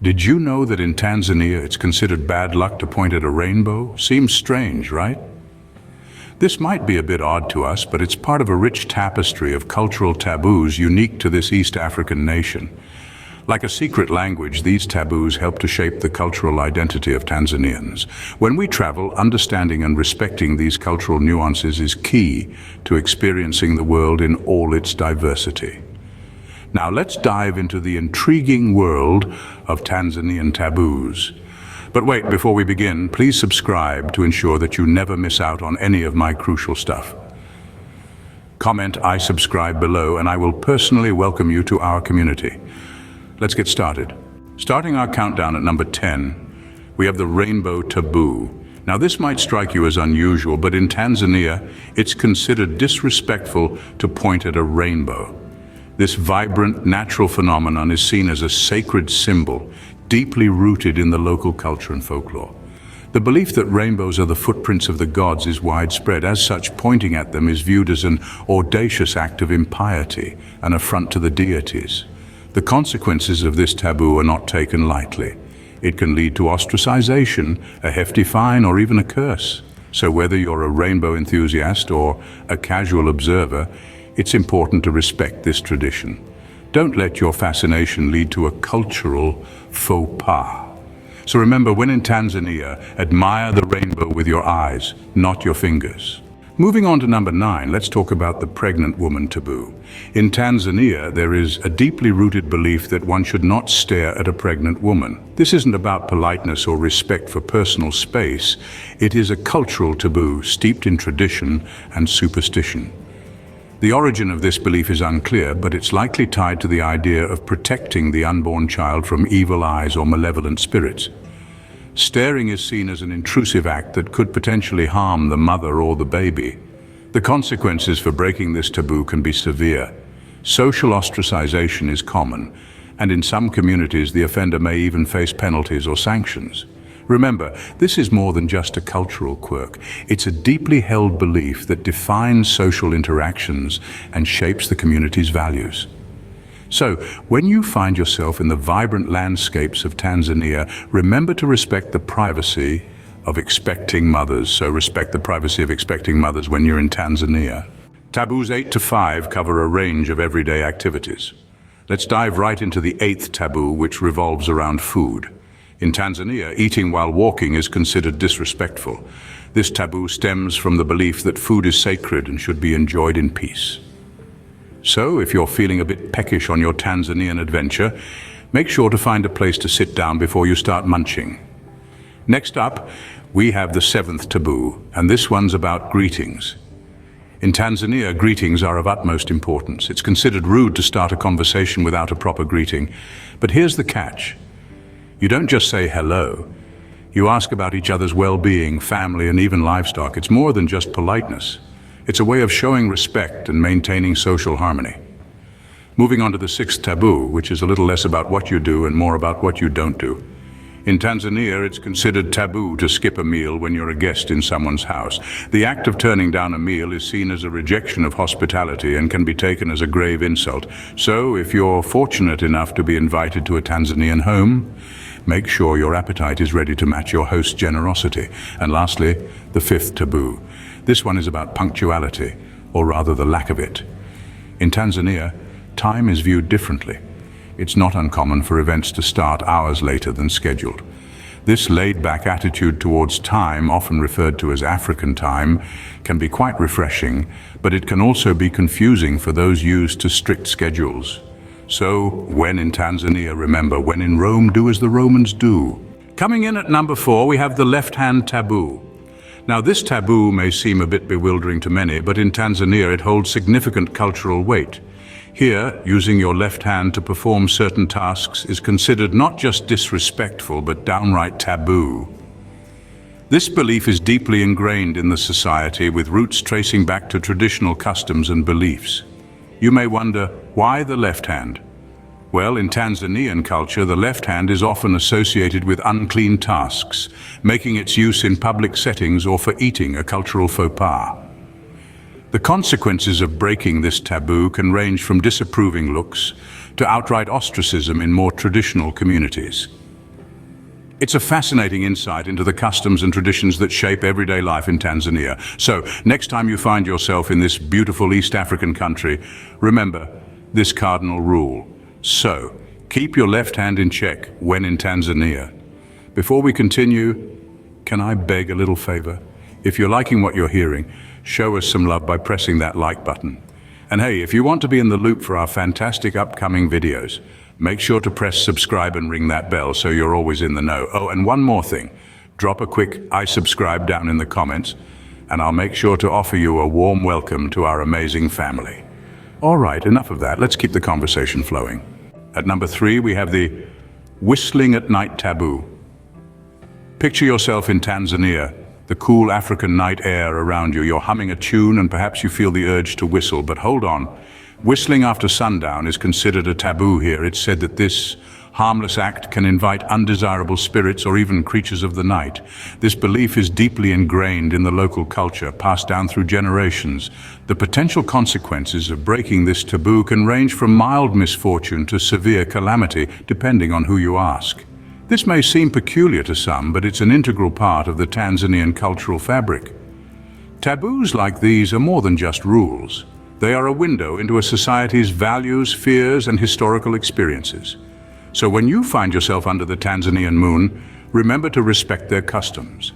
Did you know that in Tanzania it's considered bad luck to point at a rainbow? Seems strange, right? This might be a bit odd to us, but it's part of a rich tapestry of cultural taboos unique to this East African nation. Like a secret language, these taboos help to shape the cultural identity of Tanzanians. When we travel, understanding and respecting these cultural nuances is key to experiencing the world in all its diversity. Now let's dive into the intriguing world of Tanzanian taboos. But wait, before we begin, please subscribe to ensure that you never miss out on any of my crucial stuff. Comment "I subscribe" below and I will personally welcome you to our community. Let's get started. Starting our countdown at number 10, we have the Rainbow Taboo. Now this might strike you as unusual, but in Tanzania, it's considered disrespectful to point at a rainbow. This vibrant, natural phenomenon is seen as a sacred symbol, deeply rooted in the local culture and folklore. The belief that rainbows are the footprints of the gods is widespread. As such, pointing at them is viewed as an audacious act of impiety, an affront to the deities. The consequences of this taboo are not taken lightly. It can lead to ostracization, a hefty fine, or even a curse. So whether you're a rainbow enthusiast or a casual observer, it's important to respect this tradition. Don't let your fascination lead to a cultural faux pas. So remember, when in Tanzania, admire the rainbow with your eyes, not your fingers. Moving on to number 9, let's talk about the pregnant woman taboo. In Tanzania, there is a deeply rooted belief that one should not stare at a pregnant woman. This isn't about politeness or respect for personal space. It is a cultural taboo steeped in tradition and superstition. The origin of this belief is unclear, but it's likely tied to the idea of protecting the unborn child from evil eyes or malevolent spirits. Staring is seen as an intrusive act that could potentially harm the mother or the baby. The consequences for breaking this taboo can be severe. Social ostracization is common, and in some communities the offender may even face penalties or sanctions. Remember, this is more than just a cultural quirk. It's a deeply held belief that defines social interactions and shapes the community's values. So, when you find yourself in the vibrant landscapes of Tanzania, remember to respect the privacy of expecting mothers. So respect the privacy of expecting mothers when you're in Tanzania. Taboos 8 to 5 cover a range of everyday activities. Let's dive right into the 8th taboo, which revolves around food. In Tanzania, eating while walking is considered disrespectful. This taboo stems from the belief that food is sacred and should be enjoyed in peace. So, if you're feeling a bit peckish on your Tanzanian adventure, make sure to find a place to sit down before you start munching. Next up, we have the 7th taboo, and this one's about greetings. In Tanzania, greetings are of utmost importance. It's considered rude to start a conversation without a proper greeting. But here's the catch. You don't just say hello. You ask about each other's well-being, family, and even livestock. It's more than just politeness. It's a way of showing respect and maintaining social harmony. Moving on to the 6th taboo, which is a little less about what you do and more about what you don't do. In Tanzania, it's considered taboo to skip a meal when you're a guest in someone's house. The act of turning down a meal is seen as a rejection of hospitality and can be taken as a grave insult. So, if you're fortunate enough to be invited to a Tanzanian home, make sure your appetite is ready to match your host's generosity. And lastly, the 5th taboo. This one is about punctuality, or rather the lack of it. In Tanzania, time is viewed differently. It's not uncommon for events to start hours later than scheduled. This laid-back attitude towards time, often referred to as African time, can be quite refreshing, but it can also be confusing for those used to strict schedules. So, when in Tanzania, remember, when in Rome, do as the Romans do. Coming in at number 4, we have the left-hand taboo. Now, this taboo may seem a bit bewildering to many, but in Tanzania it holds significant cultural weight. Here, using your left hand to perform certain tasks is considered not just disrespectful, but downright taboo. This belief is deeply ingrained in the society, with roots tracing back to traditional customs and beliefs. You may wonder, why the left hand? Well, in Tanzanian culture, the left hand is often associated with unclean tasks, making its use in public settings or for eating a cultural faux pas. The consequences of breaking this taboo can range from disapproving looks to outright ostracism in more traditional communities. It's a fascinating insight into the customs and traditions that shape everyday life in Tanzania. So, next time you find yourself in this beautiful East African country, remember this cardinal rule. So, keep your left hand in check when in Tanzania. Before we continue, can I beg a little favor? If you're liking what you're hearing, show us some love by pressing that like button. And hey, if you want to be in the loop for our fantastic upcoming videos, make sure to press subscribe and ring that bell so you're always in the know. Oh, and one more thing. Drop a quick "I subscribe" down in the comments, and I'll make sure to offer you a warm welcome to our amazing family. All right, enough of that. Let's keep the conversation flowing. At number 3, we have the whistling at night taboo. Picture yourself in Tanzania, the cool African night air around you. You're humming a tune and perhaps you feel the urge to whistle, but hold on. Whistling after sundown is considered a taboo here. It's said that this harmless act can invite undesirable spirits or even creatures of the night. This belief is deeply ingrained in the local culture, passed down through generations. The potential consequences of breaking this taboo can range from mild misfortune to severe calamity, depending on who you ask. This may seem peculiar to some, but it's an integral part of the Tanzanian cultural fabric. Taboos like these are more than just rules. They are a window into a society's values, fears, and historical experiences. So when you find yourself under the Tanzanian moon, remember to respect their customs.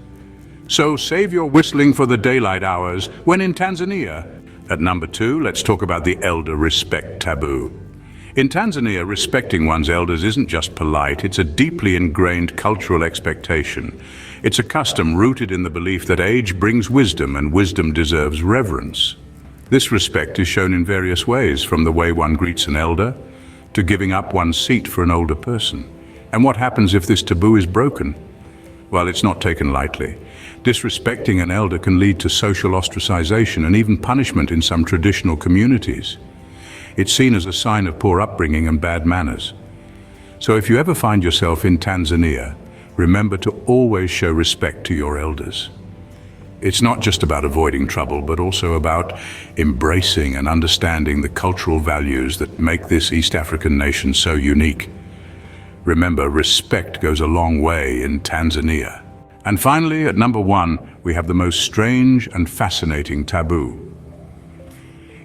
So save your whistling for the daylight hours when in Tanzania. At number 2, let's talk about the elder respect taboo. In Tanzania, respecting one's elders isn't just polite, it's a deeply ingrained cultural expectation. It's a custom rooted in the belief that age brings wisdom and wisdom deserves reverence. This respect is shown in various ways, from the way one greets an elder to giving up one's seat for an older person. And what happens if this taboo is broken? Well, it's not taken lightly. Disrespecting an elder can lead to social ostracization and even punishment in some traditional communities. It's seen as a sign of poor upbringing and bad manners. So if you ever find yourself in Tanzania, remember to always show respect to your elders. It's not just about avoiding trouble, but also about embracing and understanding the cultural values that make this East African nation so unique. Remember, respect goes a long way in Tanzania. And finally, at number 1, we have the most strange and fascinating taboo.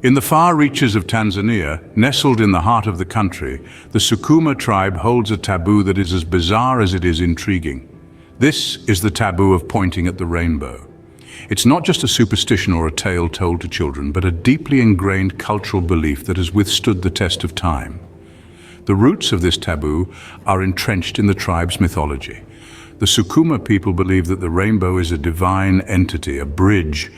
In the far reaches of Tanzania, nestled in the heart of the country, the Sukuma tribe holds a taboo that is as bizarre as it is intriguing. This is the taboo of pointing at the rainbow. It's not just a superstition or a tale told to children, but a deeply ingrained cultural belief that has withstood the test of time. The roots of this taboo are entrenched in the tribe's mythology. The Sukuma people believe that the rainbow is a divine entity, a bridge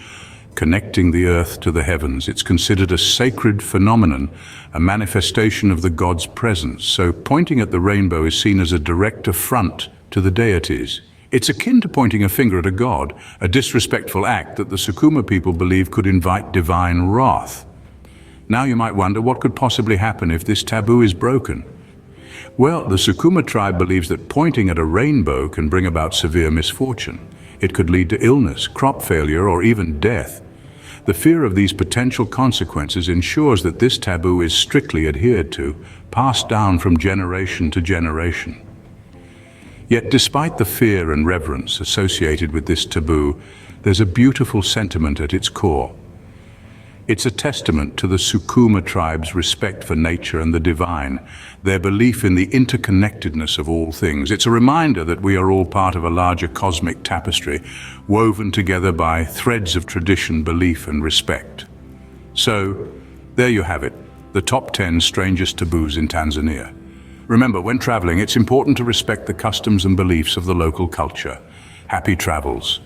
connecting the earth to the heavens. It's considered a sacred phenomenon, a manifestation of the god's presence. So pointing at the rainbow is seen as a direct affront to the deities. It's akin to pointing a finger at a god, a disrespectful act that the Sukuma people believe could invite divine wrath. Now you might wonder, what could possibly happen if this taboo is broken? Well, the Sukuma tribe believes that pointing at a rainbow can bring about severe misfortune. It could lead to illness, crop failure, or even death. The fear of these potential consequences ensures that this taboo is strictly adhered to, passed down from generation to generation. Yet despite the fear and reverence associated with this taboo, there's a beautiful sentiment at its core. It's a testament to the Sukuma tribe's respect for nature and the divine, their belief in the interconnectedness of all things. It's a reminder that we are all part of a larger cosmic tapestry, woven together by threads of tradition, belief, and respect. So, there you have it, the top 10 strangest taboos in Tanzania. Remember, when traveling, it's important to respect the customs and beliefs of the local culture. Happy travels.